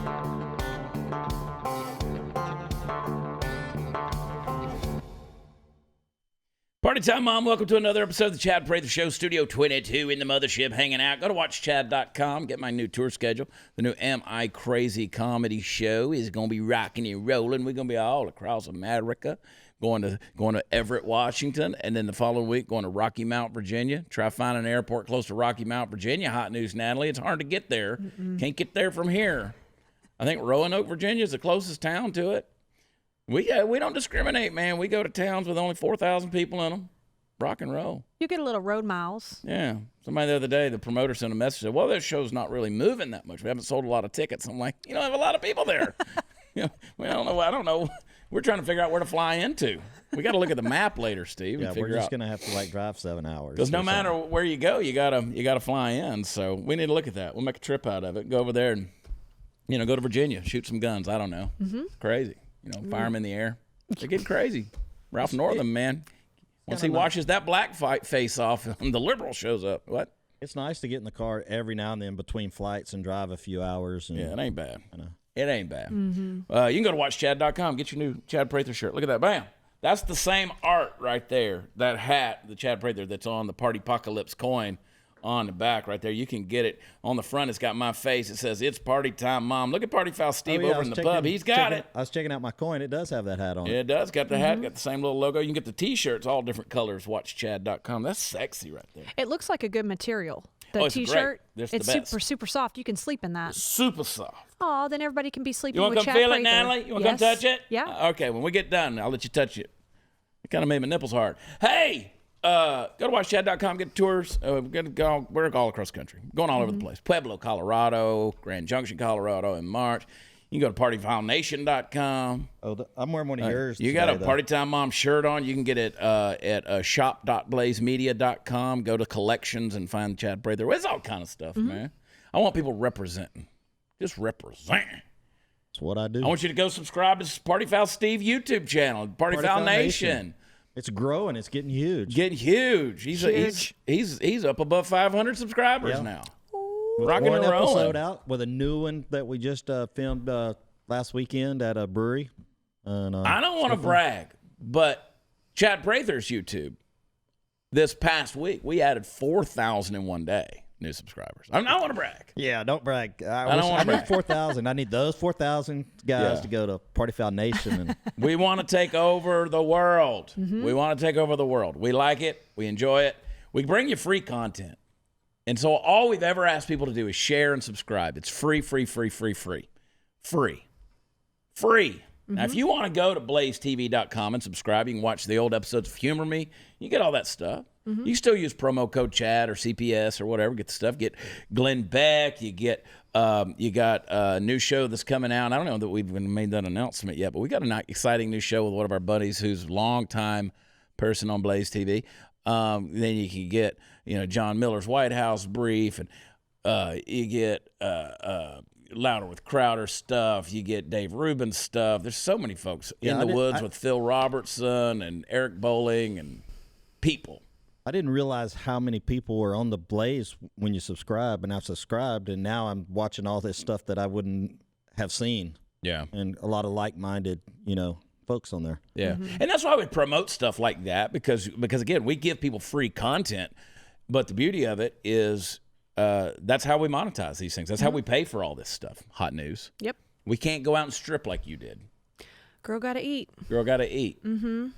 Party time, Mom. Welcome to another episode of the Chad Prather Show, Studio 22 in the mothership, hanging out. Go to watchchad.com. Get my new tour schedule. The new Am I Crazy comedy show is going to be rocking and rolling. We're going to be all across America, going to Everett, Washington, and then the following week going to Rocky Mount, Virginia. Try finding an airport close to Rocky Mount, Virginia. Hot news, Natalie. It's hard to get there. Can't get there from here. I think Roanoke, Virginia is the closest town to it. We don't discriminate, man. We go to towns with only 4,000 people in them. Rock and roll. You get a little road miles. Yeah. Somebody the other day, the promoter sent a message, said, well, this show's not really moving that much. We haven't sold a lot of tickets. I'm like, you don't have a lot of people there. I don't know. We're trying to figure out where to fly into. We got to look at the map later, Steve. Yeah, and we're just going to have to drive 7 hours. Because no matter where you go, you gotta fly in. So we need to look at that. We'll make a trip out of it. Go over there and, go to Virginia, shoot some guns. I don't know. It's crazy. Fire them in the air. They're getting crazy. Ralph Northam, man. Once he washes that black face off, the liberal shows up. What? It's nice to get in the car every now and then between flights and drive a few hours. And, yeah, it ain't bad. I know. It ain't bad. You can go to watchchad.com, get your new Chad Prather shirt. Look at that. Bam. That's the same art right there. That hat, the Chad Prather that's on the Party Apocalypse coin on the back right there. You can get it. On the front, it's got my face. It says, it's party time, Mom. Look at Party Foul Steve over in the pub. He's got it. I was checking out my coin. It does have that hat on it. Yeah, it does. Got the hat, got the same little logo. You can get the T-shirts, all different colors, watchchad.com. That's sexy right there. It looks like a good material. The it's T-shirt, great. it's super soft. You can sleep in that. Super soft. Oh, then everybody can be sleeping You want with to come Chad feel Prather. it, Natalie? You want to come touch it? Yeah. Okay, when we get done, I'll let you touch it. It kind of made my nipples hard. Hey! Go to watchchad.com, get tours. We're all across the country, going all over the place. Pueblo, Colorado, Grand Junction, Colorado in March. You can go to partyfoulnation.com. Oh, I'm wearing one of yours. You got a Party Time Mom shirt on. You can get it at shop.blazemedia.com. Go to collections and find Chad Prather. It's all kind of stuff, man. I want people representing. Just represent. That's what I do. I want you to go subscribe to Party Foul Steve YouTube channel, Party Foul Nation. It's growing. It's getting huge. Getting huge. He's up above 500 subscribers now. Rocking and rolling. Episode out with a new one that we just filmed last weekend at a brewery. And, I don't want to brag, but Chad Prather's YouTube this past week, we added 4,000 in one day. New subscribers. I don't want to brag. Yeah, don't brag. I need 4,000. I need those 4,000 guys to go to Party Foul Nation. And we want to take over the world. We want to take over the world. We like it. We enjoy it. We bring you free content. And so all we've ever asked people to do is share and subscribe. It's free, free, free, free, free. Free. Free. Now, if you want to go to blazetv.com and subscribe, you can watch the old episodes of Humor Me. You get all that stuff. You can still use promo code Chad or CPS or whatever. Get the stuff. Get Glenn Beck. You got a new show that's coming out. I don't know that we've even made that announcement yet, but we got an exciting new show with one of our buddies who's a longtime person on Blaze TV. Then you can get John Miller's White House brief, and you get Louder with Crowder stuff. You get Dave Rubin's stuff. There's so many folks in the woods with Phil Robertson and Eric Bowling and people. I didn't realize how many people were on the Blaze when you subscribe, and I've subscribed, and now I'm watching all this stuff that I wouldn't have seen. Yeah. And a lot of like-minded, folks on there. Yeah. And that's why we promote stuff like that, because again, we give people free content, but the beauty of it is that's how we monetize these things. That's how we pay for all this stuff. Hot news. Yep. We can't go out and strip like you did. Girl gotta eat. Girl gotta eat.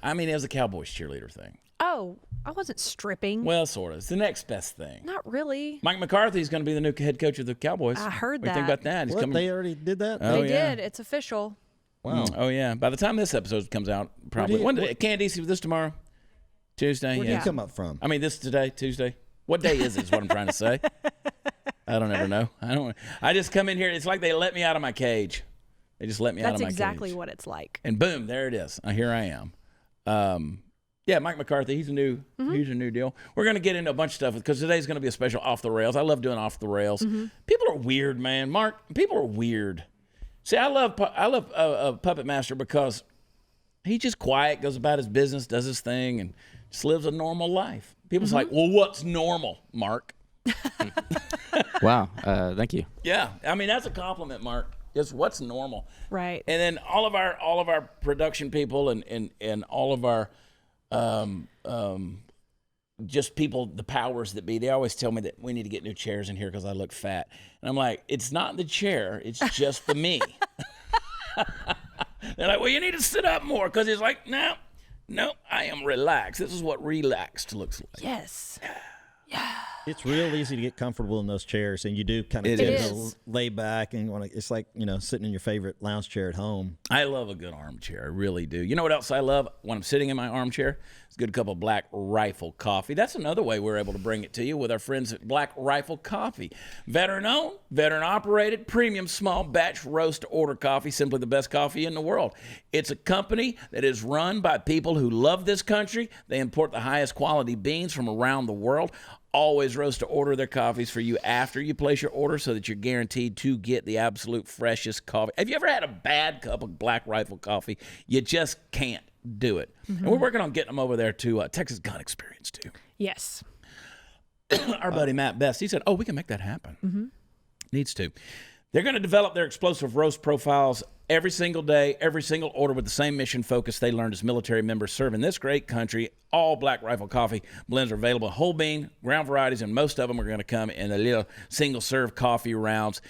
I mean, it was a Cowboys cheerleader thing. Oh, I wasn't stripping. Well, sort of. It's the next best thing. Not really. Mike McCarthy's going to be the new head coach of the Cowboys. I heard that. What do you think about that? What, they already did that? Oh, they did. It's official. Wow. Oh, yeah. By the time this episode comes out, probably. Can't DC with this tomorrow? Tuesday? Where did you come up from? I mean, this today, Tuesday. What day is it is what I'm trying to say. I don't ever know. I just come in here. It's like they let me out of my cage. They just let me out of my cage. That's exactly what it's like. And boom, there it is. Here I am. Yeah, Mike McCarthy, he's a new deal. We're going to get into a bunch of stuff because today's going to be a special Off the Rails. I love doing Off the Rails. People are weird, man. Mark, people are weird. See, I love Puppet Master because he's just quiet, goes about his business, does his thing, and just lives a normal life. People's like, well, what's normal, Mark? Wow, thank you. Yeah, I mean, that's a compliment, Mark. Just what's normal. Right. And then all of our production people and all of our just people, the powers that be, they always tell me that we need to get new chairs in here because I look fat. And I'm like, it's not the chair, it's just the me. They're like, well, you need to sit up more, because it's like, no, I am relaxed. This is what relaxed looks like. Yes. It's real easy to get comfortable in those chairs, and you do kind of It tend is. to lay back and want to. It's like, you know, sitting in your favorite lounge chair at home. I love a good armchair. I really do. You know what else I love when I'm sitting in my armchair? It's a good cup of Black Rifle coffee. That's another way we're able to bring it to you with our friends at Black Rifle Coffee. Veteran-owned, veteran-operated, premium small batch roast order coffee, simply the best coffee in the world. It's a company that is run by people who love this country. They import the highest quality beans from around the world. Always roast to order their coffees for you after you place your order so that you're guaranteed to get the absolute freshest coffee. Have you ever had a bad cup of Black Rifle coffee? You just can't do it. And we're working on getting them over there to Texas Gun Experience, too. Yes. Our buddy Matt Best, he said, oh, we can make that happen. Needs to. They're going to develop their explosive roast profiles every single day, every single order with the same mission focus they learned as military members serving this great country. All Black Rifle coffee blends are available, whole bean, ground varieties, and most of them are going to come in a little single-serve coffee rounds.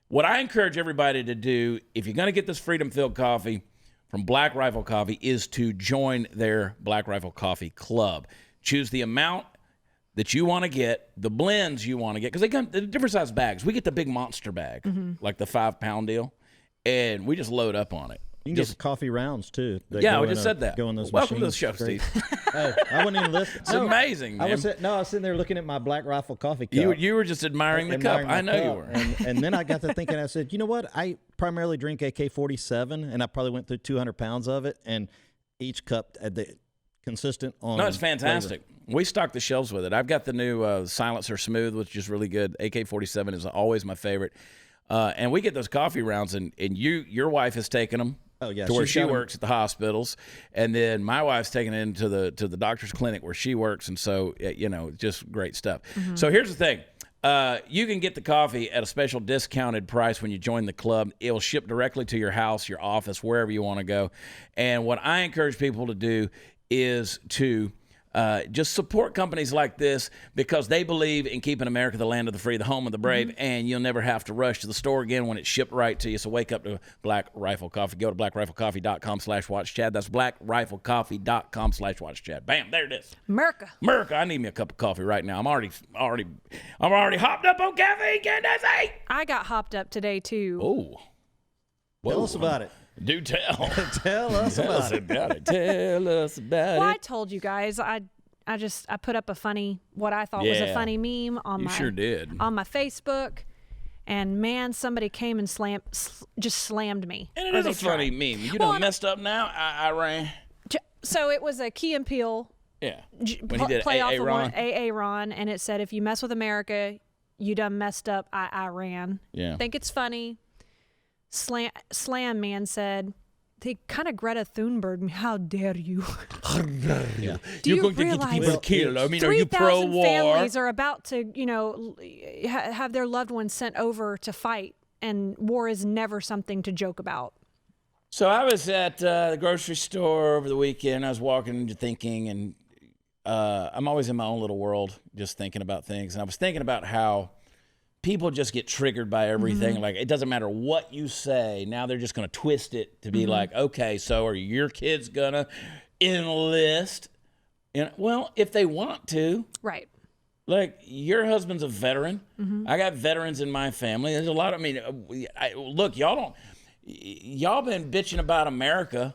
What I encourage everybody to do, if you're going to get this freedom-filled coffee from Black Rifle Coffee, is to join their Black Rifle Coffee Club. Choose the amount that you want to get, the blends you want to get, because they come in different size bags. We get the big monster bag, like the 5-pound deal, and we just load up on it. You can get the coffee rounds too. Yeah, we just said that. Go in those Welcome to the machines. show, Great. Steve. Oh, I wouldn't even listen. It's amazing, man. I was sitting there looking at my Black Rifle coffee cup. You were just admiring the cup. admiring I the know you cup. were. And then I got to thinking, I said, you know what? I primarily drink AK-47, and I probably went through 200 pounds of it, and each cup had the consistent on. No, it's fantastic. flavor. We stock the shelves with it. I've got the new Silencer Smooth, which is really good. AK-47 is always my favorite. And we get those coffee rounds, and your wife has taken them. Oh, yeah, to where she's she got 'em. works at the hospitals, and then my wife's taking it into the doctor's clinic where she works, and so just great stuff. So here's the thing: you can get the coffee at a special discounted price when you join the club. It will ship directly to your house, your office, wherever you want to go. And what I encourage people to do is to just support companies like this, because they believe in keeping America the land of the free, the home of the brave, and you'll never have to rush to the store again when it's shipped right to you. So wake up to Black Rifle Coffee. Go to blackriflecoffee.com/watchchad. That's blackriflecoffee.com/watchchad. Bam, there it is. America, I need me a cup of coffee right now. I'm already hopped up on caffeine, can't I say? I got hopped up today, too. Oh. Tell us about it. Do tell. Tell us about it. Tell us about Well, I it. told you guys, I put up a funny, what I thought was a Yeah. funny meme on You my sure did. on my Facebook, and man, somebody came and just slammed me. And it Or is they a funny tried. meme. You Well, done and- messed up now. I ran. So it was a Key and Peele Yeah. When he did play off AA of Ron. one AA Ron, and it said, if you mess with America, you done messed up. I ran. Yeah. Think it's funny. Slam Man said, they kind of Greta Thunberg me. How dare you? Yeah. Do you realize killed. I mean, are you 3,000 pro-war? families are about to, have their loved ones sent over to fight, and war is never something to joke about. So I was at the grocery store over the weekend. I was walking, thinking, and I'm always in my own little world, just thinking about things. And I was thinking about how people just get triggered by everything. Like, it doesn't matter what you say. Now they're just going to twist it to be like, okay, so are your kids going to enlist? And, well, if they want to. Right. Like, your husband's a veteran. I got veterans in my family. There's a lot of, look, y'all been bitching about America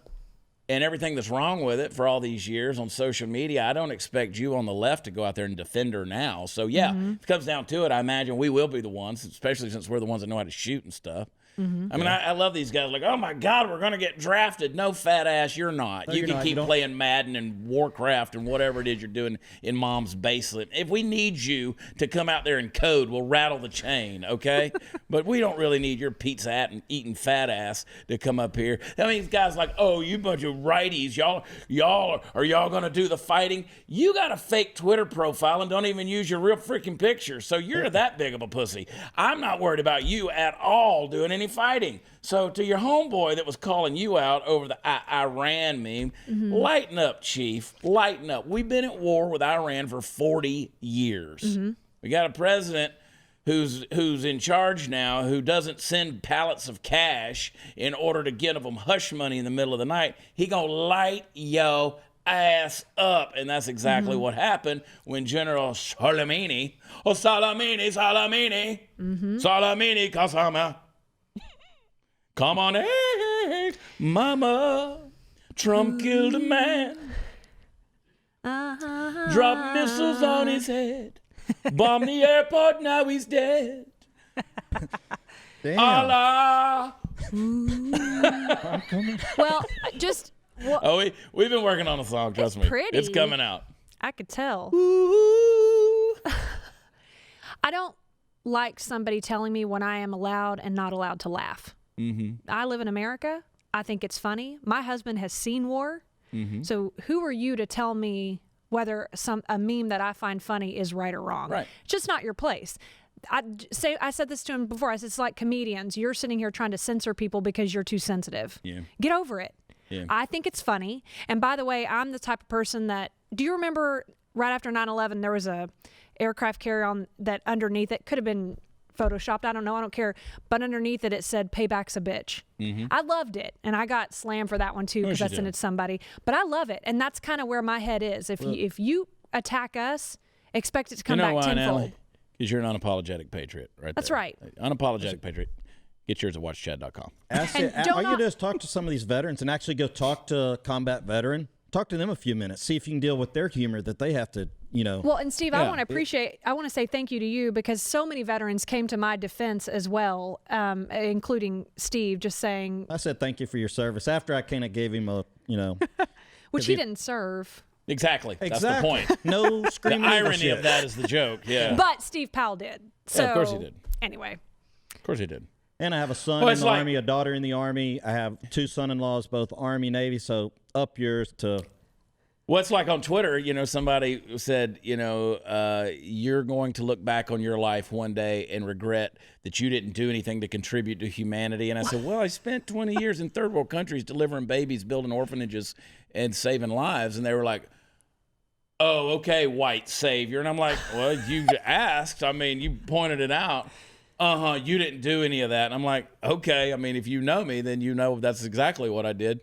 and everything that's wrong with it for all these years on social media. I don't expect you on the left to go out there and defend her now. So, yeah, if it comes down to it, I imagine we will be the ones, especially since we're the ones that know how to shoot and stuff. I love these guys. Like, oh, my God, we're going to get drafted. No, fat ass, you're not. You you're can not. keep You don't- playing Madden and Warcraft and whatever it is you're doing in mom's basement. If we need you to come out there and code, we'll rattle the chain, okay? But we don't really need your pizza eating fat ass to come up here. I mean, these guys like, oh, you bunch of righties. Y'all going to do the fighting? You got a fake Twitter profile and don't even use your real freaking picture. So you're that big of a pussy. I'm not worried about you at all doing any fighting. So to your homeboy that was calling you out over the Iran meme, lighten up, Chief. Lighten up. We've been at war with Iran for 40 years. We got a president who's in charge now, who doesn't send pallets of cash in order to get them hush money in the middle of the night. He gonna light yo ass up, and that's exactly what happened when General Soleimani, Soleimani, Kasama, come on, hey, mama, Trump killed a man, dropped missiles on his head. Bomb the airport, now he's dead. Damn. Allah. I'm coming. Well, just. Well, we've been working on a song, trust me. pretty. It's coming out. I could tell. Ooh. I don't like somebody telling me when I am allowed and not allowed to laugh. I live in America. I think it's funny. My husband has seen war. So who are you to tell me whether a meme that I find funny is right or wrong? Right. It's just not your place. I said this to him before. I said, it's like comedians. You're sitting here trying to censor people because you're too sensitive. Yeah. Get over it. Yeah. I think it's funny. And by the way, I'm the type of person that, do you remember right after 9/11, there was a aircraft carrier that underneath it could have been photoshopped. I don't know. I don't care. But underneath it, it said payback's a bitch. I loved it. And I got slammed for that one too because I sent it to somebody. But I love it. And that's kind of where my head is. If you attack us, expect it to come back tenfold. Because you're an unapologetic patriot, right? That's there. right. Unapologetic patriot. Get yours at watchchad.com. All you do is talk to some of these veterans and actually go talk to a combat veteran. Talk to them a few minutes. See if you can deal with their humor that they have to, Well, and Steve, I want to say thank you to you because so many veterans came to my defense as well, including Steve, just saying. I said thank you for your service after I kind of gave him a, Which he didn't serve. Exactly. That's the point. No screaming. The irony of that is the joke. Yeah. But Steve Powell did. So, yeah, of course he did. Anyway. Of course he did. And I have a son in the Army, a daughter in the Army. I have 2 son-in-laws, both Army, Navy. So up yours to. Well, it's like on Twitter, somebody said, you're going to look back on your life one day and regret that you didn't do anything to contribute to humanity. And I said, well, I spent 20 years in third world countries delivering babies, building orphanages, and saving lives. And they were like, oh, okay, white savior. And I'm like, well, you asked. I mean, you pointed it out. You didn't do any of that. And I'm like, okay. I mean, if you know me, then you know that's exactly what I did.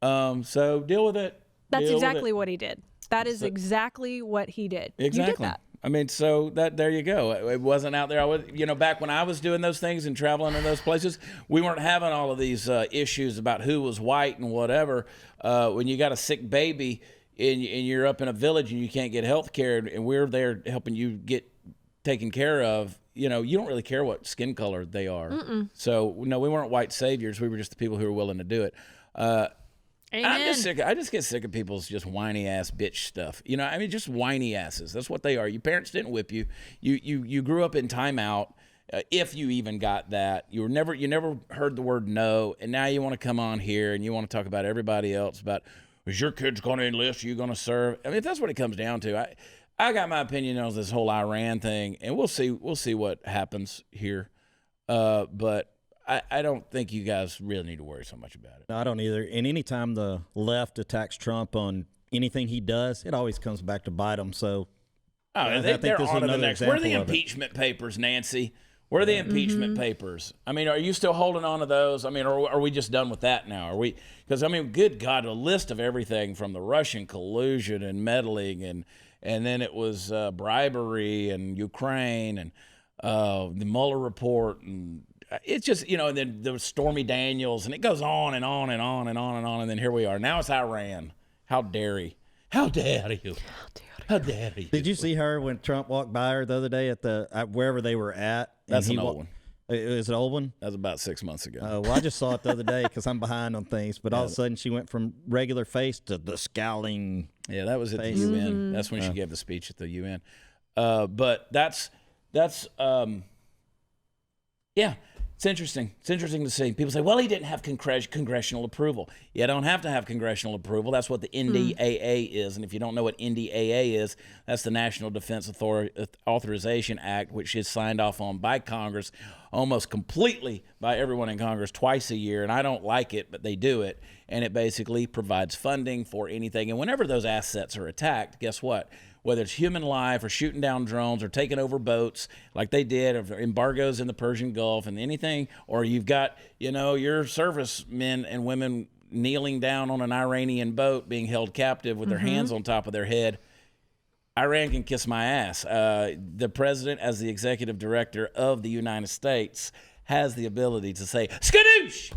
So deal with it. That's exactly what he did. That is exactly what he did. Exactly. You did that. I mean, so there you go. It wasn't out there. I was, back when I was doing those things and traveling in those places, we weren't having all of these issues about who was white and whatever. When you got a sick baby and you're up in a village and you can't get health care and we're there helping you get taken care of, you don't really care what skin color they are. So, no, we weren't white saviors. We were just the people who were willing to do it. I just get sick of people's just whiny ass bitch stuff. Just whiny asses. That's what they are. Your parents didn't whip you. You grew up in timeout. If you even got that, you never heard the word no, and now you want to come on here and you want to talk about everybody else about is your kid's going to enlist? Are you going to serve? I mean, if that's what it comes down to, I got my opinion on this whole Iran thing, and we'll see what happens here. But I don't think you guys really need to worry so much about it. No, I don't either. And anytime the left attacks Trump on anything he does, it always comes back to bite him. So they're on to the next. Where are the impeachment papers, Nancy? Where are the impeachment papers? I mean, are you still holding on to those? I mean, or are we just done with that now? Are we? Because, good God, a list of everything from the Russian collusion and meddling and then it was bribery and Ukraine and the Mueller report and it's just, and then there was Stormy Daniels and it goes on and on and on and on and on. And then here we are. Now it's Iran. How dare you? How dare you? How dare you? Did you see her when Trump walked by her the other day at wherever they were at? That's an old one. Is it an old one? That was about 6 months ago. Well, I just saw it the other day because I'm behind on things. But all of a sudden, she went from regular face to the scowling. Yeah, that was at the UN. That's when she gave the speech at the UN. But that's It's interesting. It's interesting to see. People say, well, he didn't have congressional approval. You don't have to have congressional approval. That's what the NDAA is. And if you don't know what NDAA is, that's the National Defense Authorization Act, which is signed off on by Congress almost completely by everyone in Congress twice a year. And I don't like it, but they do it. And it basically provides funding for anything. And whenever those assets are attacked, guess what? Whether it's human life or shooting down drones or taking over boats like they did, or embargoes in the Persian Gulf and anything, or you've got, your servicemen and women kneeling down on an Iranian boat being held captive with their hands on top of their head, Iran can kiss my ass. The president, as the executive director of the United States, has the ability to say, skadoosh!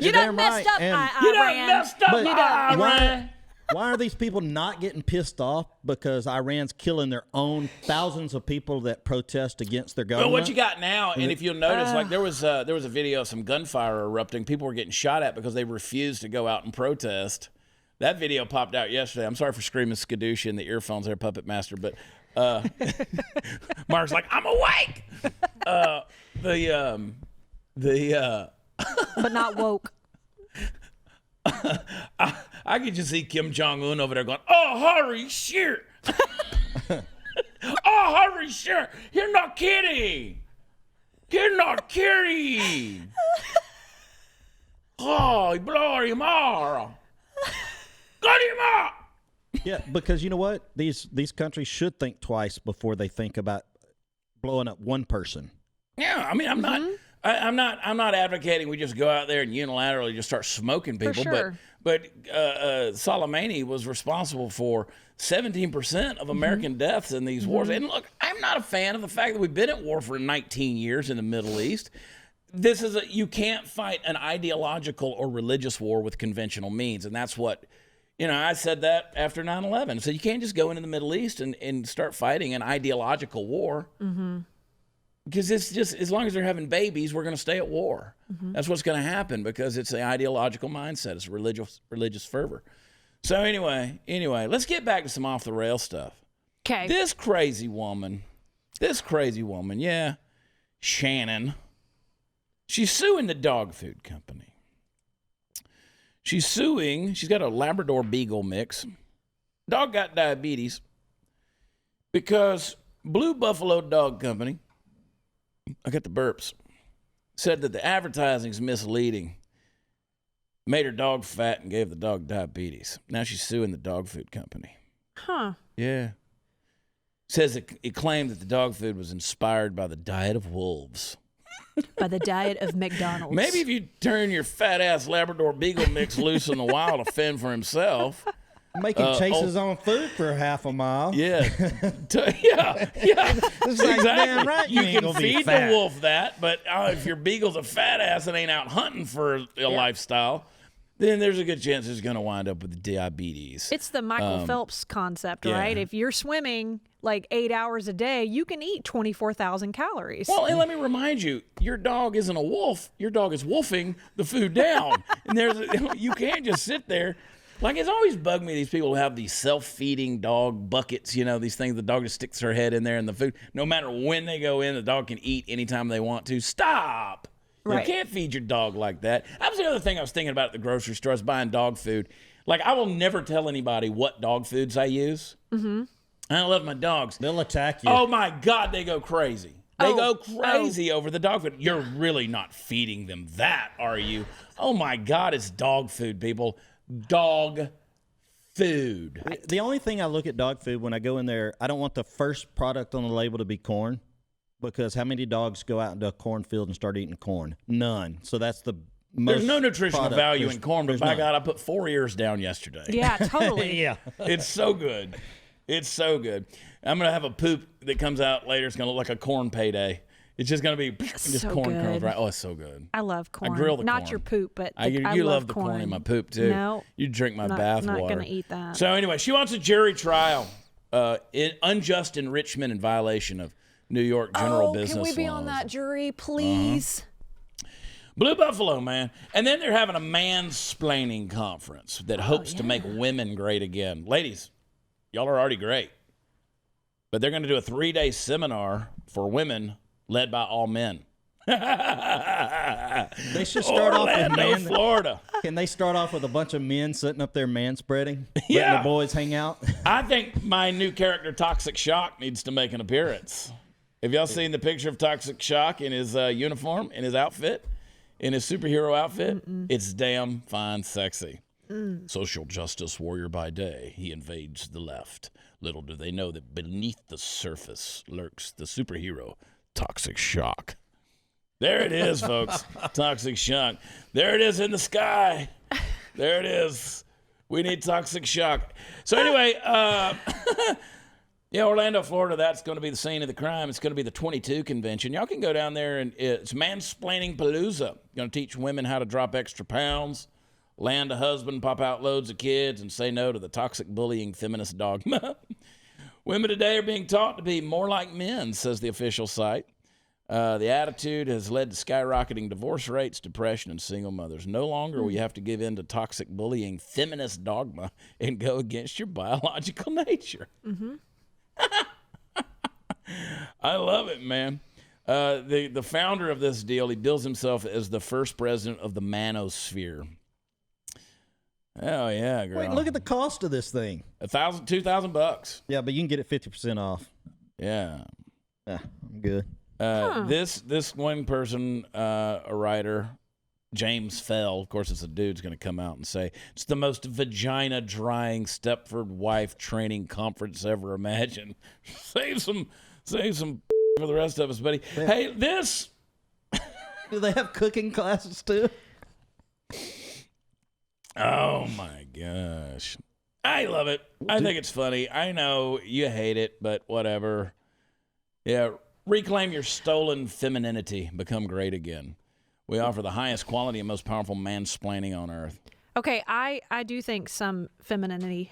You done messed up, Iran. You done messed up, Iran. Why are these people not getting pissed off because Iran's killing their own thousands of people that protest against their government? Well, what you got now, and if you'll notice, like there was a video of some gunfire erupting. People were getting shot at because they refused to go out and protest. That video popped out yesterday. I'm sorry for screaming skadoosh in the earphones there, Puppet Master, but Mark's like, I'm awake. But not woke. I could just see Kim Jong-un over there going, oh, holy shit. Oh, holy shit. You're not kidding. You're not kidding. Oh, blow him off. Got him up. Yeah, because you know what? These countries should think twice before they think about blowing up one person. Yeah, I mean, I'm not advocating we just go out there and unilaterally just start smoking people. For sure. But Soleimani was responsible for 17% of American deaths in these wars. And look, I'm not a fan of the fact that we've been at war for 19 years in the Middle East. You can't fight an ideological or religious war with conventional means, and that's what. I said that after 9/11. So you can't just go into the Middle East and start fighting an ideological war. Because it's just, as long as they're having babies, we're going to stay at war. That's what's going to happen because it's the ideological mindset. It's religious fervor. So anyway, let's get back to some off the rail stuff. Okay. This crazy woman, yeah, Shannon, she's suing the dog food company. She's got a Labrador Beagle mix. Dog got diabetes because Blue Buffalo Dog Company, I got the burps, said that the advertising's misleading, made her dog fat, and gave the dog diabetes. Now she's suing the dog food company. Huh. Yeah. Says it claimed that the dog food was inspired by the diet of wolves. By the diet of McDonald's. Maybe if you turn your fat-ass Labrador Beagle mix loose in the wild to fend for himself. Make him chase his own food for half a mile. Yeah. Yeah. It's like, Exactly. damn right you ain't can gonna be feed fat. the wolf that, but if your beagle's a fat ass and ain't out hunting for a lifestyle, then there's a good chance it's going to wind up with diabetes. It's the Michael Phelps concept, right? If you're swimming like 8 hours a day, you can eat 24,000 calories. Well, and let me remind you, your dog isn't a wolf. Your dog is wolfing the food down. And you can't just sit there. Like, it's always bugged me, these people who have these self-feeding dog buckets, these things. The dog just sticks her head in there and the food. No matter when they go in, the dog can eat anytime they want to. Stop. Right. You can't feed your dog like that. That was the other thing I was thinking about at the grocery store. I was buying dog food. Like, I will never tell anybody what dog foods I use. I love my dogs. They'll attack you. Oh, my God, they go crazy. They go crazy over the dog food. You're really not feeding them that, are you? Oh, my God, it's dog food, people. Dog food. The only thing I look at dog food when I go in there, I don't want the first product on the label to be corn, because how many dogs go out into a cornfield and start eating corn? None. So that's the most. There's no nutritional product. value in corn, but by none. God, I put 4 ears down yesterday. Yeah, totally. Yeah. It's so good. It's so good. I'm going to have a poop that comes out later. It's going to look like a corn payday. It's just going to be just so corn good. kernels, right? Oh, it's so good. I love corn. I grill the Not corn. your poop, but You love the corn in my poop, too. No. You drink my Not bath water. going to eat that. So anyway, she wants a jury trial. Unjust enrichment in violation of New York general business can we be laws. on that jury, please? Blue Buffalo, man. And then they're having a mansplaining conference that hopes to make women great again. Ladies, y'all are already great. But they're going to do a 3-day seminar for women led by all men. They should start off with Orlando, Florida. Can they start off with a bunch of men sitting up there manspreading? Yeah. Letting the boys hang out? I think my new character, Toxic Shock, needs to make an appearance. Have y'all seen the picture of Toxic Shock in his uniform, in his outfit, in his superhero outfit? It's damn fine sexy. Social justice warrior by day, he invades the left. Little do they know that beneath the surface lurks the superhero, Toxic Shock. There it is, folks. Toxic Shock. There it is in the sky. There it is. We need Toxic Shock. So anyway, yeah, Orlando, Florida, that's going to be the scene of the crime. It's going to be the 22 convention. Y'all can go down there, and it's mansplaining palooza. Going to teach women how to drop extra pounds, land a husband, pop out loads of kids, and say no to the toxic bullying feminist dogma. Women today are being taught to be more like men, says the official site. The attitude has led to skyrocketing divorce rates, depression, and single mothers. No longer will you have to give in to toxic bullying feminist dogma and go against your biological nature. I love it, man. The founder of this deal, he bills himself as the first president of the manosphere. Oh yeah, girl. Wait, look at the cost of this thing. $2,000. Yeah, but you can get it 50% off. Yeah. Yeah, I'm good. This one person, a writer, James Fell, of course, it's a dude's going to come out and say it's the most vagina-drying Stepford wife training conference ever imagined. Save some for the rest of us, buddy. Hey, this. Do they have cooking classes too? Oh my gosh, I love it. I think it's funny. I know you hate it, but whatever. Yeah, reclaim your stolen femininity. Become great again. We offer the highest quality and most powerful mansplaining on earth. Okay, I do think some femininity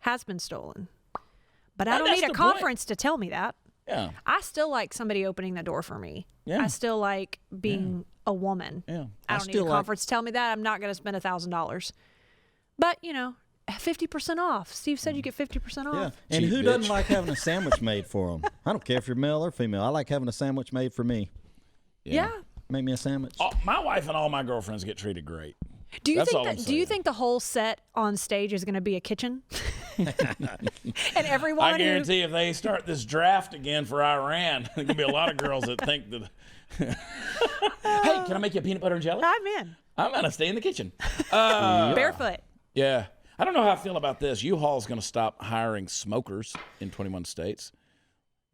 has been stolen. But I don't need a conference to tell me that. Yeah. I still like somebody opening the door for me. Yeah. I still like being a woman. Yeah. I don't need a conference to tell me that. I'm not going to spend $1,000. But, 50% off. Steve said you get 50% off. Yeah. And who doesn't like having a sandwich made for them? I don't care if you're male or female. I like having a sandwich made for me. Yeah. Make me a sandwich. Oh, my wife and all my girlfriends get treated great. Do you think the whole set on stage is going to be a kitchen? And everyone I guarantee if they start this draft again for Iran, there's going to be a lot of girls that think that, hey, can I make you a peanut butter and jelly? I'm in. I'm going to stay in the kitchen. Barefoot. Yeah. I don't know how I feel about this. U-Haul's going to stop hiring smokers in 21 states.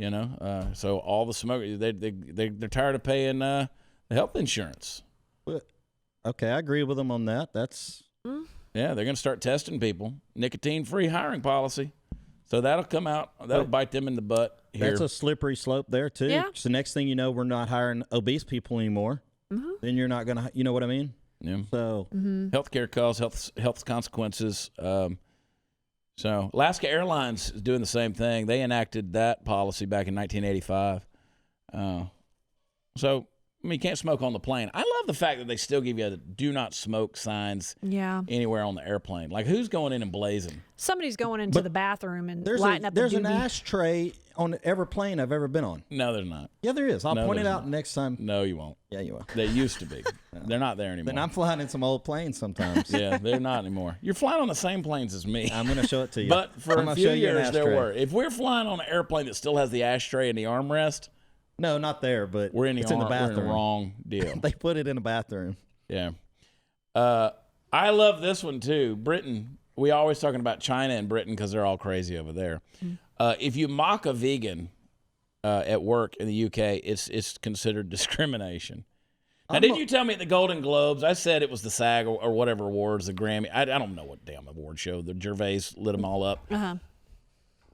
So all the smokers, they're tired of paying the health insurance. Okay, I agree with them on that. That's Yeah, they're going to start testing people. Nicotine-free hiring policy. So that'll come out. That'll bite them in the butt here. That's a slippery slope there, too. Yeah. So next thing you know, we're not hiring obese people anymore. Then you're not going to, you know what I mean? Yeah. So Healthcare costs, health consequences. So Alaska Airlines is doing the same thing. They enacted that policy back in 1985. You can't smoke on the plane. I love the fact that they still give you do not smoke signs anywhere on the airplane. Like, who's going in and blazing? Somebody's going into the bathroom and lighting up a There's an doobie. ashtray on every plane I've ever been on. No, there's not. Yeah, there is. I'll point it out not. next time. No, you won't. Yeah, you will. They used to be. They're not there anymore. Then I'm flying in some old planes sometimes. Yeah, they're not anymore. You're flying on the same planes as me. I'm going to show it to you. But for I'm a gonna few show you an years, there ashtray. were. If we're flying on an airplane that still has the ashtray and the armrest, No, not there, but we're in it's in the bathroom. We're in the wrong deal. They put it in a bathroom. Yeah. I love this one, too. Britain, we always talking about China and Britain because they're all crazy over there. If you mock a vegan at work in the UK, it's considered discrimination. Now, didn't you tell me at the Golden Globes, I said it was the SAG or whatever awards, the Grammy. I don't know what damn award show. The Gervais lit them all up. Uh-huh.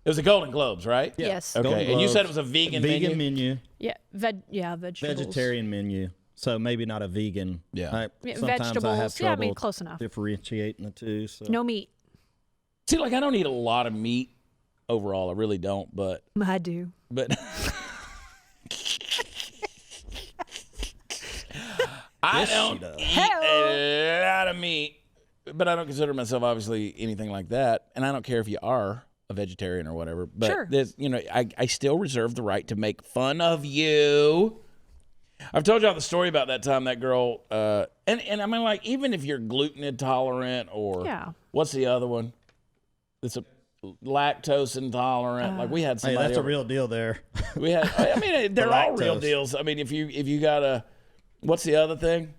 It was the Golden Globes, right? Yeah. Yes. Okay, Golden and you Globes, said it was a vegan menu. Yeah, vegetables. Vegetarian menu. So maybe not a vegan. Yeah. Yeah, Sometimes vegetables. I have trouble close enough. differentiating the two. So. No meat. See, like, I don't eat a lot of meat overall. I really don't, but I do. I don't eat a lot of meat, but I don't consider myself obviously anything like that, and I don't care if you are a vegetarian or whatever. But Sure. there's, I still reserve the right to make fun of you. I've told y'all the story about that time that girl, and I mean, like, even if you're gluten intolerant or what's the other one? It's a lactose intolerant. Like, we had somebody. Hey, that's a real deal there. We had. I mean, they're all real lactose. deals. I mean, if you got a, what's the other thing?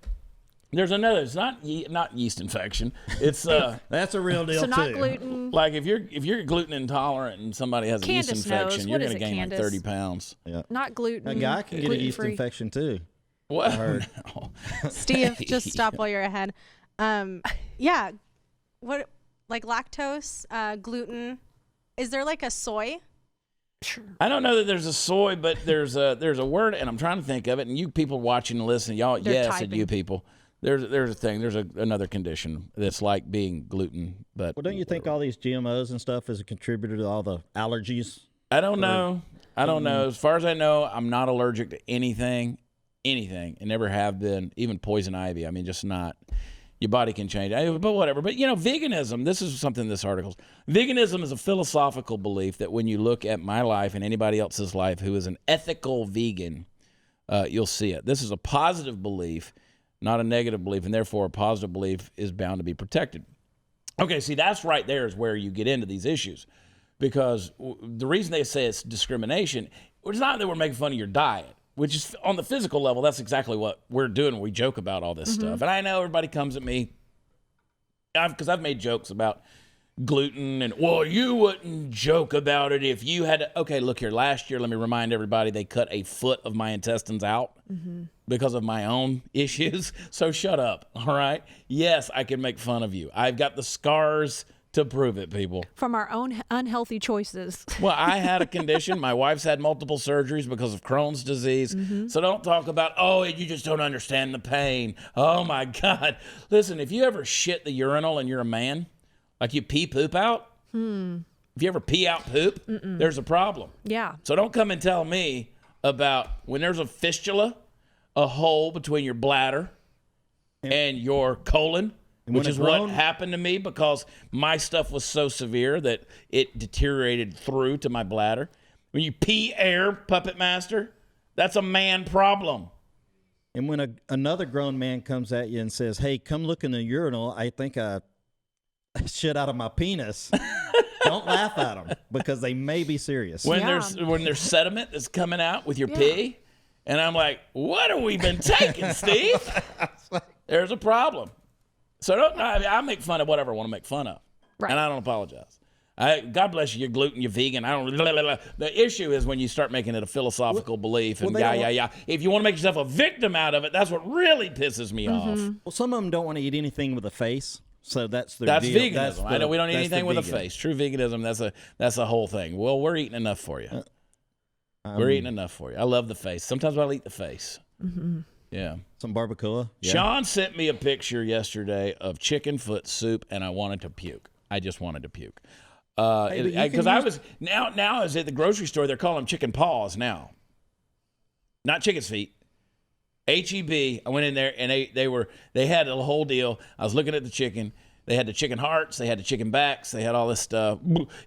There's another. It's not yeast infection. It's that's a real deal so too. not gluten. like if you're gluten intolerant and somebody has a Candace yeast infection, knows. you're What going is to it, gain Candace? like 30 pounds. Yeah. Not gluten. A guy can get a yeast gluten-free. infection too. Well, heard. no. Steve, just stop while you're ahead. Yeah, what like lactose, gluten? Is there like a soy? I don't know that there's a soy, but there's a word, and I'm trying to think of it. And you people watching and listening, y'all, They're yes, typing. and you people, there's a thing. There's another condition that's like being gluten. But Well, don't you think all these GMOs and stuff is a contributor to all the allergies? I don't know. I don't know. As far as I know, I'm not allergic to anything, and never have been. Even poison ivy. I mean, just not. Your body can change, but whatever. But veganism. This is something in this article. Veganism is a philosophical belief that when you look at my life and anybody else's life who is an ethical vegan, you'll see it. This is a positive belief, not a negative belief, and therefore a positive belief is bound to be protected. Okay, see, that's right there is where you get into these issues, because the reason they say it's discrimination, it's not that we're making fun of your diet, which is on the physical level. That's exactly what we're doing. We joke about all this stuff. And I know everybody comes at me because I've made jokes about gluten and, well, you wouldn't joke about it if you had to. Okay, look here. Last year, let me remind everybody, they cut a foot of my intestines out because of my own issues. So shut up. All right. Yes, I can make fun of you. I've got the scars to prove it, people. From our own unhealthy choices. Well, I had a condition. My wife's had multiple surgeries because of Crohn's disease. So don't talk about, oh, you just don't understand the pain. Oh, my God. Listen, if you ever shit the urinal and you're a man, like you pee poop out, if you ever pee out poop, there's a problem. Yeah. So don't come and tell me about when there's a fistula, a hole between your bladder and your colon, which is what happened to me because my stuff was so severe that it deteriorated through to my bladder. When you pee air, puppet master, that's a man problem. And when another grown man comes at you and says, hey, come look in the urinal, I think I shit out of my penis. Don't laugh at them because they may be serious. When there's sediment that's coming out with your pee, and I'm like, what have we been taking, Steve? There's a problem. So I make fun of whatever I want to make fun of, and I don't apologize. God bless you. You're gluten. You're vegan. I don't. The issue is when you start making it a philosophical belief, and If you want to make yourself a victim out of it, that's what really pisses me off. Well, some of them don't want to eat anything with a face, so that's their That's deal. veganism. I know we don't eat anything with a face. True veganism. That's a whole thing. Well, we're eating enough for you. We're eating enough for you. I love the face. Sometimes I'll eat the face. Yeah. Some barbacoa. Yeah. Sean sent me a picture yesterday of chicken foot soup, and I wanted to puke. I just wanted to puke. Because I was now is at the grocery store. They're calling them chicken paws now, not chicken's feet. HEB. I went in there and they had a whole deal. I was looking at the chicken. They had the chicken hearts. They had the chicken backs. They had all this stuff,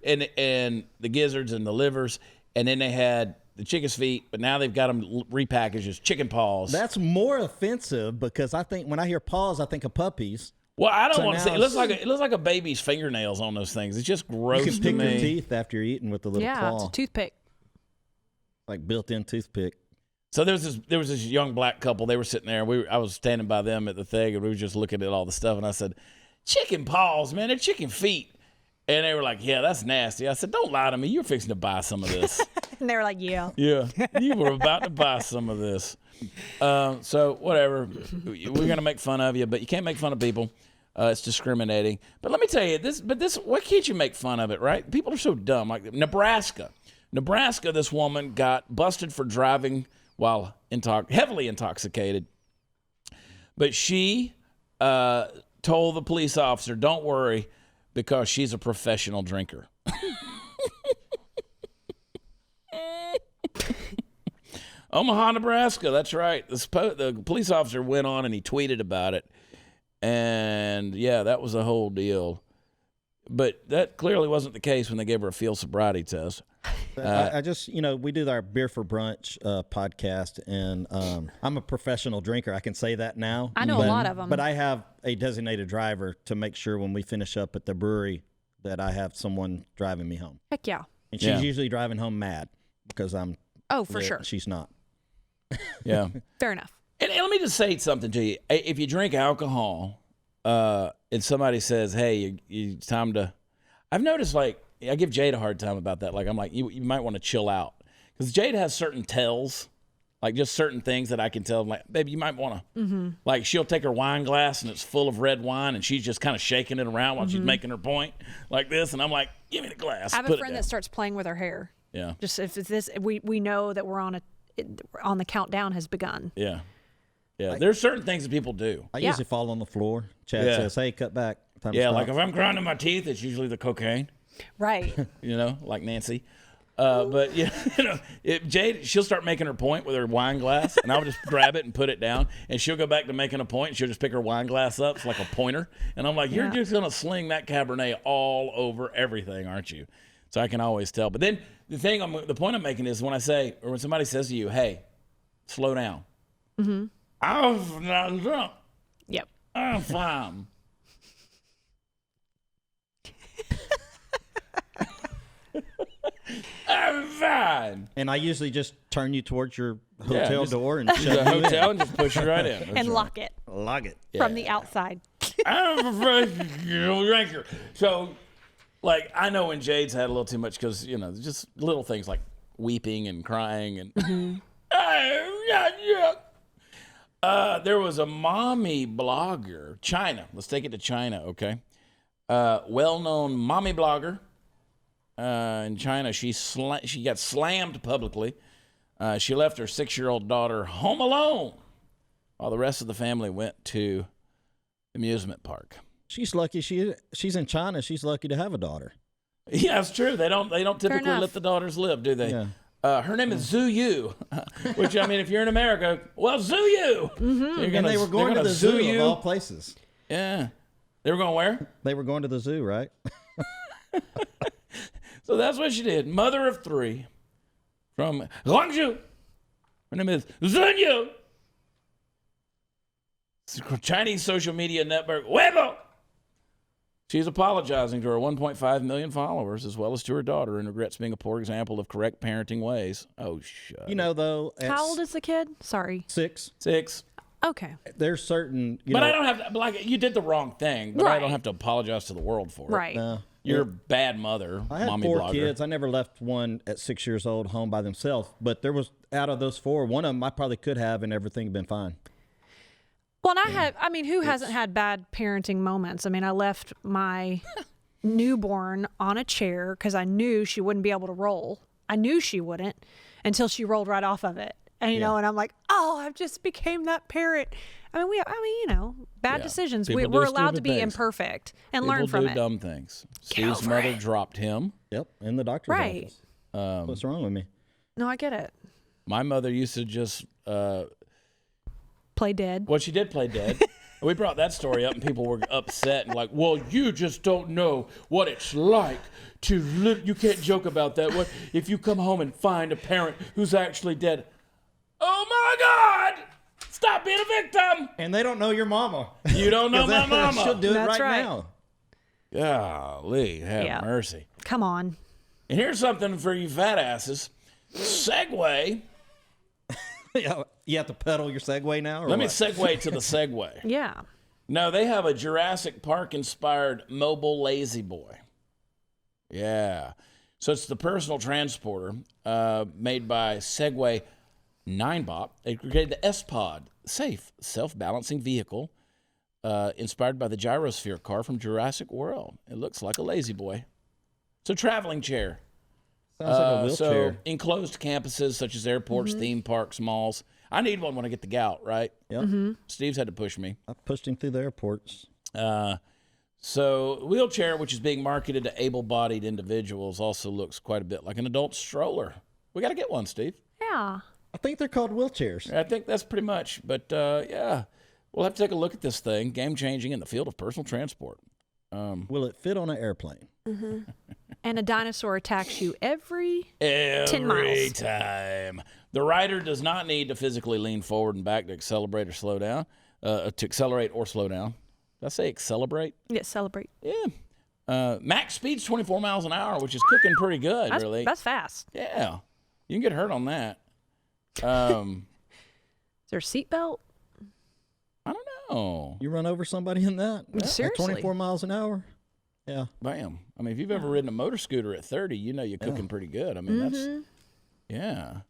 and the gizzards and the livers, and then they had the chicken's feet, but now they've got them repackaged as chicken paws. That's more offensive because I think when I hear paws, I think of puppies. Well, I don't want to say it looks like a baby's fingernails on those things. It's just gross you can to pick me. your teeth after you're eating with the little claw. It's a toothpick. Like built-in toothpick. So there was this young black couple. They were sitting there. I was standing by them at the thing, and we were just looking at all the stuff. And I said, "Chicken paws, man. They're chicken feet." And they were like, "Yeah, that's nasty." I said, "Don't lie to me. You're fixing to buy some of this." And they were like, yeah. Yeah, you were about to buy some of this. So whatever. We're gonna make fun of you, but you can't make fun of people. It's discriminating. But let me tell you this. Why can't you make fun of it? Right? People are so dumb. Like Nebraska. This woman got busted for driving while heavily intoxicated. But she told the police officer, "Don't worry," because she's a professional drinker. Omaha, Nebraska. That's right. The police officer went on and he tweeted about it. And, yeah, that was a whole deal. but that clearly wasn't the case when they gave her a field sobriety test. I just, we do our Beer for Brunch podcast, and I'm a professional drinker. I can say that now. I know a lot of them. But I have a designated driver to make sure when we finish up at the brewery that I have someone driving me home. Heck yeah. And she's usually driving home mad because I'm Oh, for sure. She's not. Yeah. Fair enough. And let me just say something to you. If you drink alcohol and somebody says, hey, it's time to... I've noticed, like, I give Jade a hard time about that. Like, I'm like, you might want to chill out. Because Jade has certain tells, like just certain things that I can tell. Like, baby, you might want to... Like, she'll take her wine glass and it's full of red wine and she's just kind of shaking it around while she's making her point like this. And I'm like, give me the glass. I have a friend that starts playing with her hair. Yeah. Just if it's this, we know that we're on the countdown has begun. Yeah. Yeah. There's certain things that people do. I usually fall on the floor. Chad says, hey, cut back. Time to Yeah, stop. like if I'm grinding my teeth, it's usually the cocaine. Right. Like Nancy. But Jade, she'll start making her point with her wine glass, and I'll just grab it and put it down, and she'll go back to making a point, and she'll just pick her wine glass up. It's like a pointer, and I'm like, you're just gonna sling that Cabernet all over everything, aren't you? So I can always tell. But then the point I'm making is when somebody says to you, hey, slow down. I'm not drunk. Yep. I'm fine. I'm fine. And I usually just turn you towards your hotel door and shut The you hotel in. and just push you right in. That's And right. lock it Lock it. from the outside. I'm a professional drinker. So, like, I know when Jade's had a little too much because, just little things like weeping and crying and there was a mommy blogger, China. Let's take it to China, okay? Well-known mommy blogger in China. She got slammed publicly. She left her 6-year-old daughter home alone while the rest of the family went to amusement park. She's lucky. She's in China. She's lucky to have a daughter. Yeah, it's true. They don't typically enough. let the daughters live, do they? Yeah. Her name is Zhu Yu, which, I mean, if you're in America, well, Zhu Yu. And they were going to the zoo of all places. Yeah. They were going where? They were going to the zoo, right? So that's what she did. Mother of 3 from Guangzhou. Her name is Zhu Yu. Chinese social media network Weibo. She's apologizing to her 1.5 million followers as well as to her daughter and regrets being a poor example of correct parenting ways. Oh, shut Though. How old is the kid? Sorry. 6. 6. Okay. There's certain. But I don't have to, like, you did the wrong thing, but I don't Right. have to apologize to the world for it. Right. You're a bad mother, I had mommy 4 blogger. kids. I never left one at 6 years old home by themselves. But there was, out of those 4, one of them I probably could have, and everything had been fine. Well, and who hasn't had bad parenting moments? I mean, I left my newborn on a chair because I knew she wouldn't be able to roll. I knew she wouldn't until she rolled right off of it. And, and I'm like, oh, I've just became that parent. I mean, bad decisions. People We're do allowed to stupid be things. imperfect and People learn from do it. dumb things. Steve's over mother it. dropped him. Yep, in the doctor's Right. office. What's wrong with me? No, I get it. My mother used to just, Play dead. well, she did play dead. We brought that story up, and people were upset and like, well, you just don't know what it's like to live. You can't joke about that. What if you come home and find a parent who's actually dead? Oh, my God! Stop being a victim! And they don't know your mama. You don't know my mama. She'll do it That's right right. now. Golly, have Yeah. mercy. Come on. And here's something for you fat asses. Segway. You have to pedal your Segway now? Or Let me what? segue to the Segway. Yeah. No, they have a Jurassic Park-inspired mobile lazy boy. Yeah. So it's the personal transporter made by Segway 9bot. They created the S-Pod, safe, self-balancing vehicle inspired by the gyrosphere car from Jurassic World. It looks like a lazy boy. It's a traveling chair. Sounds like a wheelchair. So enclosed campuses such as airports, theme parks, malls. I need one when I get the gout, right? Yep. Steve's had to push me. I pushed him through the airports. So wheelchair, which is being marketed to able-bodied individuals, also looks quite a bit like an adult stroller. We got to get one, Steve. Yeah. I think they're called wheelchairs. I think that's pretty much. But, yeah, we'll have to take a look at this thing. Game-changing in the field of personal transport. Will it fit on an airplane? And a dinosaur attacks you every 10 Every miles. time. The rider does not need to physically lean forward and back to accelerate or slow down. Did I say accelerate? Yeah, celebrate. Yeah. Max speed's 24 miles an hour, which is cooking pretty good, really. That's fast. Yeah. You can get hurt on that. Is there a seatbelt? I don't know. You run over somebody in that? Seriously? At 24 miles an hour? Yeah. Bam. I mean, if you've ever ridden a motor scooter at 30, you know you're cooking pretty good. I mean, that's, yeah.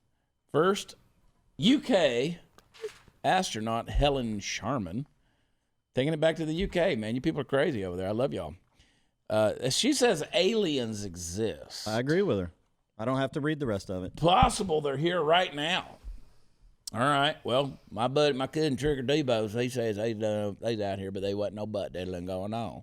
First, UK astronaut Helen Sharman. Taking it back to the UK, man. You people are crazy over there. I love y'all. She says aliens exist. I agree with her. I don't have to read the rest of it. Possible they're here right now. All right. Well, my cousin Trigger Debo's, he says they's out here, but they wasn't no butt diddling going on.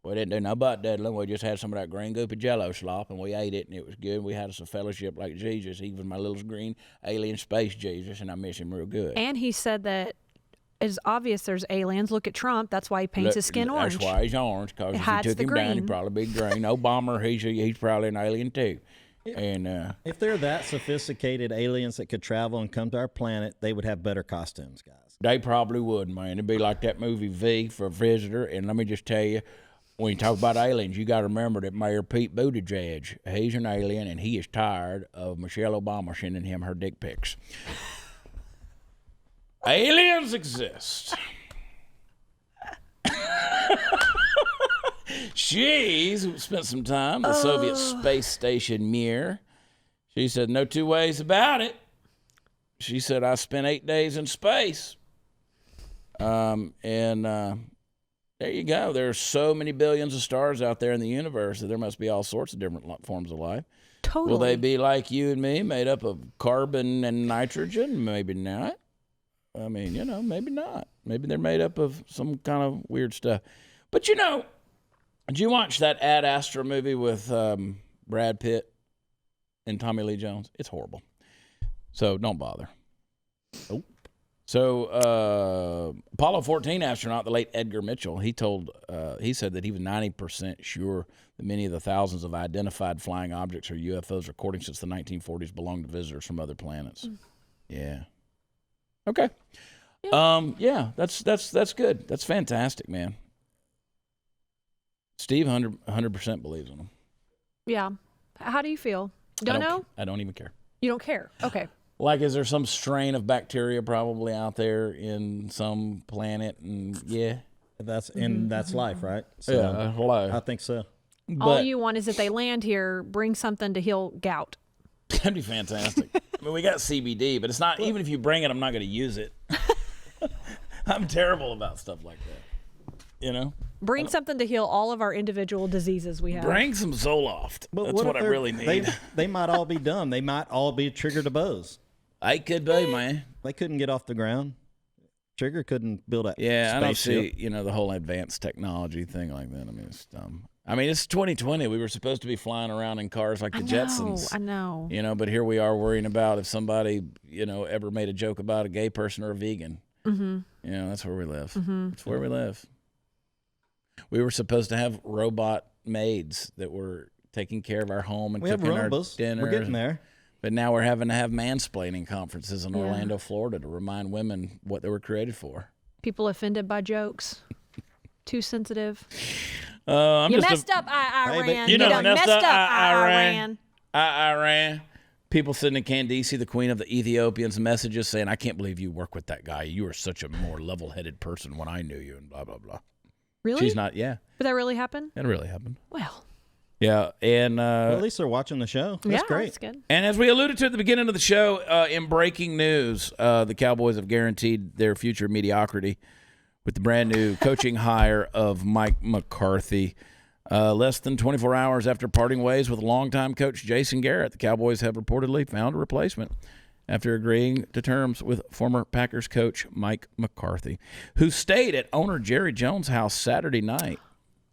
We didn't do no butt diddling. We just had some of that green goopy jello slop, and we ate it, and it was good. We had us a fellowship like Jesus. He was my little green alien space Jesus, and I miss him real good. And he said that it's obvious there's aliens. Look at Trump. That's why he paints his skin orange. That's why he's orange, because if you hides took the him down, green. he'd probably be green. Obama, he's probably an alien too. And If they're that sophisticated aliens that could travel and come to our planet, they would have better costumes, guys. they probably would, man. It'd be like that movie V for Visitor. And let me just tell you, when you talk about aliens, you got to remember that Mayor Pete Buttigieg, he's an alien, and he is tired of Michelle Obama sending him her dick pics. Aliens exist. She's spent some time at the Soviet space station Mir. She said, no two ways about it. She said, I spent 8 days in space. There you go. There are so many billions of stars out there in the universe that there must be all sorts of different forms of life. Totally. Will they be like you and me, made up of carbon and nitrogen? Maybe not. I mean, maybe not. Maybe they're made up of some kind of weird stuff. But, did you watch that Ad Astra movie with Brad Pitt and Tommy Lee Jones? It's horrible. So don't bother. Nope. So Apollo 14 astronaut, the late Edgar Mitchell, he said that he was 90% sure that many of the thousands of identified flying objects or UFOs recording since the 1940s belonged to visitors from other planets. Yeah. Okay. Yeah, that's good. That's fantastic, man. Steve 100% believes in them. Yeah. How do you feel? Don't know? I don't even care. You don't care? Okay. Like, is there some strain of bacteria probably out there in some planet? And yeah. That's life, right? So Yeah, hello. I think so. All you want is if they land here, bring something to heal gout. That'd be fantastic. I mean, we got CBD, but it's not, even if you bring it, I'm not going to use it. I'm terrible about stuff like that. Bring something to heal all of our individual diseases we have. Bring some Zoloft. But That's what I really need. They might all be dumb. They might all be Trigger to Bose. I could be, man. They couldn't get off the ground. Trigger couldn't build a Yeah, I don't spaceship. see, the whole advanced technology thing like that. I mean, it's dumb. I mean, it's 2020. We were supposed to be flying around in cars like the Jetsons. I know. But here we are worrying about if somebody, ever made a joke about a gay person or a vegan. Mm-hmm. That's where we live. Mm-hmm. That's where we live. We were supposed to have robot maids that were taking care of our home and We have cooking our Roombas. dinner. We're getting there. But now we're having to have mansplaining conferences in Orlando, Florida to remind women what they were created for. People offended by jokes. Too sensitive. I'm You just messed up, Iran. You know, done messed up, Iran. Iran. People sending Candace, the queen of the Ethiopians, messages saying, I can't believe you work with that guy. You are such a more level-headed person when I knew you, and blah, blah, blah. Really? She's not, yeah. Did that really happen? That really happened. Well. Yeah, and Well, at least they're watching the show. That's great. That's good. And as we alluded to at the beginning of the show, in breaking news, the Cowboys have guaranteed their future mediocrity with the brand new coaching hire of Mike McCarthy. Less than 24 hours after parting ways with longtime coach Jason Garrett, the Cowboys have reportedly found a replacement after agreeing to terms with former Packers coach Mike McCarthy, who stayed at owner Jerry Jones' house Saturday night.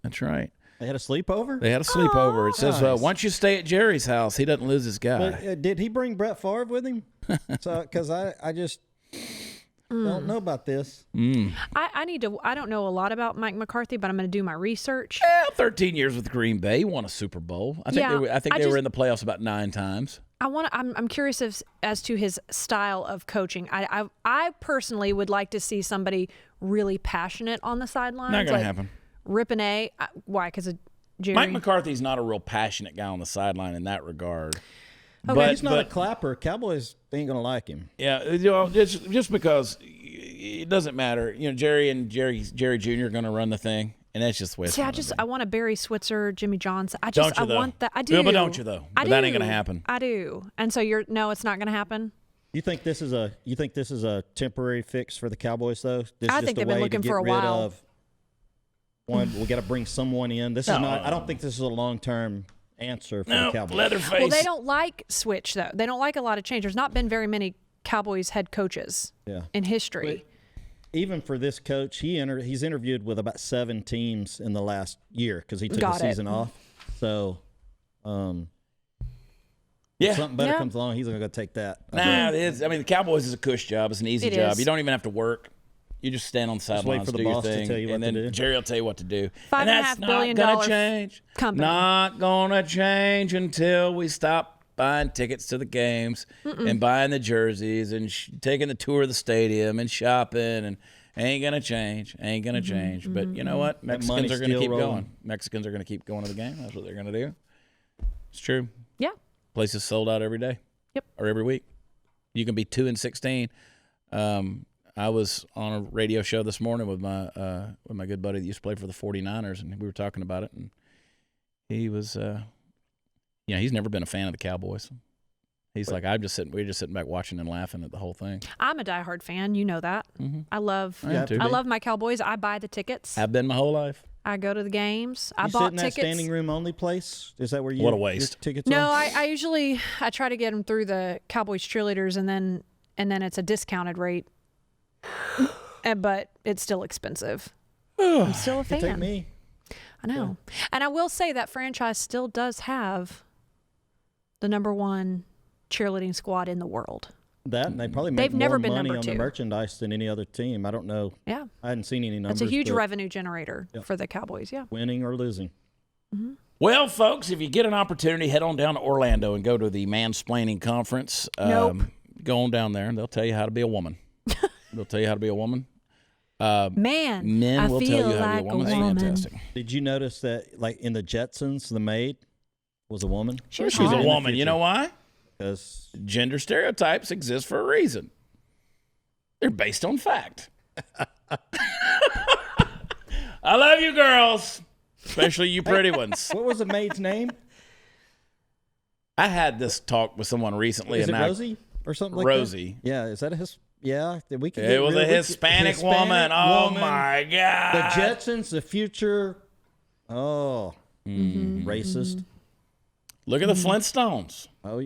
That's right. They had a sleepover? They had a sleepover. It says, nice. once you stay at Jerry's house, he doesn't lose his guy. But, did he bring Brett Favre with him? Because I just don't know about this. I I don't know a lot about Mike McCarthy, but I'm going to do my research. 13 years with Green Bay. He won a Super Bowl. I think they were in the playoffs about 9 times. I'm curious as to his style of coaching. I personally would like to see somebody really passionate on the sidelines. Not going to happen. Ripping A. Why? Because of Jerry? Mike McCarthy's not a real passionate guy on the sideline in that regard. Okay. But he's not a clapper. Cowboys ain't going to like him. Yeah, just because it doesn't matter. Jerry Jr. are going to run the thing. And that's just the way it's going to be. I want a Barry Switzer, Jimmy Johnson. I want that. I do. Yeah, but don't you though? But that ain't going to happen. I do. And so it's not going to happen. You think this is a temporary fix for the Cowboys though? I think they've been looking for a while. We got to bring someone in. This is not. I don't think this is a long-term answer for the Cowboys. Leatherface. Well, they don't like switch though. They don't like a lot of change. There's not been very many Cowboys head coaches in history. Even for this coach, he's interviewed with about 7 teams in the last year because he took a season off. So, if something better comes along, he's going to go take that. Nah, the Cowboys is a cush job. It's an easy job. You don't even have to work. You just stand on the sidelines, for the do your boss to thing, tell you what and then to do. Jerry will tell you what to do. $5.5 billion not going to change. Company. Not going to change until we stop buying tickets to the games and buying the jerseys and taking the tour of the stadium and shopping and ain't gonna change. But you know what? Mexicans are gonna keep going. Mexicans are gonna keep going to the game. That's what they're gonna do. It's true. Yeah. Places sold out every day. Yep. Or every week. You can be 2-16. I was on a radio show this morning with my good buddy that used to play for the 49ers, and we were talking about it, and he was he's never been a fan of the Cowboys. He's like, we're just sitting back watching and laughing at the whole thing. I'm a diehard fan. You know that. Mm-hmm. I love my Cowboys. I buy the tickets. I've been my whole life. I go to the games. I you bought sit in tickets. that standing room only place? Is that where you? What a waste. Your tickets No, are? I usually try to get them through the Cowboys cheerleaders, and then it's a discounted rate. But it's still expensive. I'm still a fan. Take me. I know, and I will say that franchise still does have the #1 cheerleading squad in the world. That and they probably make They've more never been money number on 2. the merchandise than any other team. I don't know. Yeah, I hadn't seen any numbers. it's a huge but revenue generator for the Cowboys. Yeah, winning or losing. Mm-hmm. Well, folks, if you get an opportunity, head on down to Orlando and go to the mansplaining conference. Nope. Go on down there, and they'll tell you how to be a woman. They'll tell you how to be a woman. Men will I tell feel you how to be a like woman. It's fantastic. Did you notice that, like in the Jetsons, the maid was a woman? She was She's a hot. woman. You know why? Because Gender stereotypes exist for a reason. They're based on fact. I love you girls, especially you pretty ones. what was the maid's name? I had this talk with someone recently. Is it and Rosie or something like Rosie. that? Yeah, is that a yeah? We could. It was a Hispanic woman. Oh my God! The Jetsons, the future. Oh, racist. Look at the Flintstones. Oh,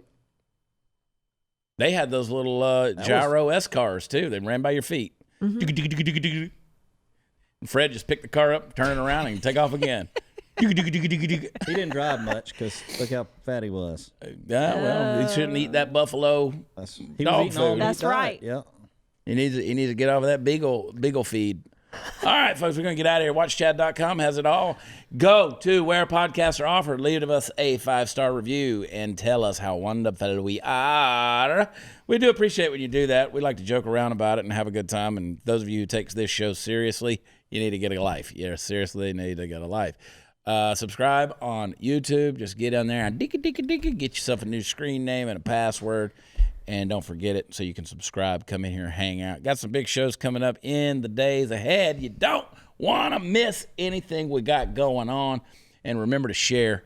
They had those little gyro S cars too. They ran by your feet. And Fred just picked the car up, turn it around, and take off again. he didn't drive much because look how fat he was. Yeah, well, he shouldn't eat that buffalo dog food. That's right. Yeah. He needs to get off of that beagle feed. All right, folks, we're going to get out of here. WatchChad.com has it all. Go to where podcasts are offered. Leave us a 5-star review and tell us how wonderful we are. We do appreciate when you do that. We like to joke around about it and have a good time. And those of you who take this show seriously, you need to get a life. Yeah, seriously, need to get a life. Subscribe on YouTube. Just get on there and get yourself a new screen name and a password. And don't forget it so you can subscribe, come in here, hang out. Got some big shows coming up in the days ahead. You don't want to miss anything we got going on. And remember to share.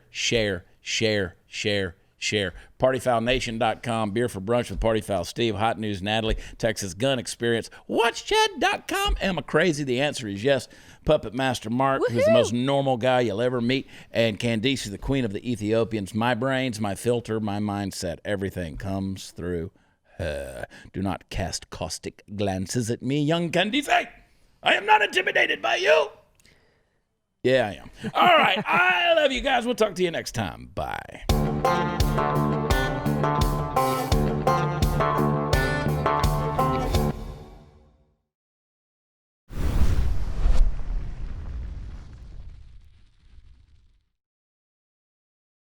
PartyFoulNation.com, Beer for Brunch with Party Foul Steve, Hot News Natalie, Texas Gun Experience, WatchChad.com. Am I crazy? The answer is yes. Puppet Master Mark, who's the most normal guy you'll ever meet, and Candice, the queen of the Ethiopians. My brains, my filter, my mindset, everything comes through her. Do not cast caustic glances at me, young Candice. I am not intimidated by you. Yeah, I am. All right. I love you guys. We'll talk to you next time. Bye.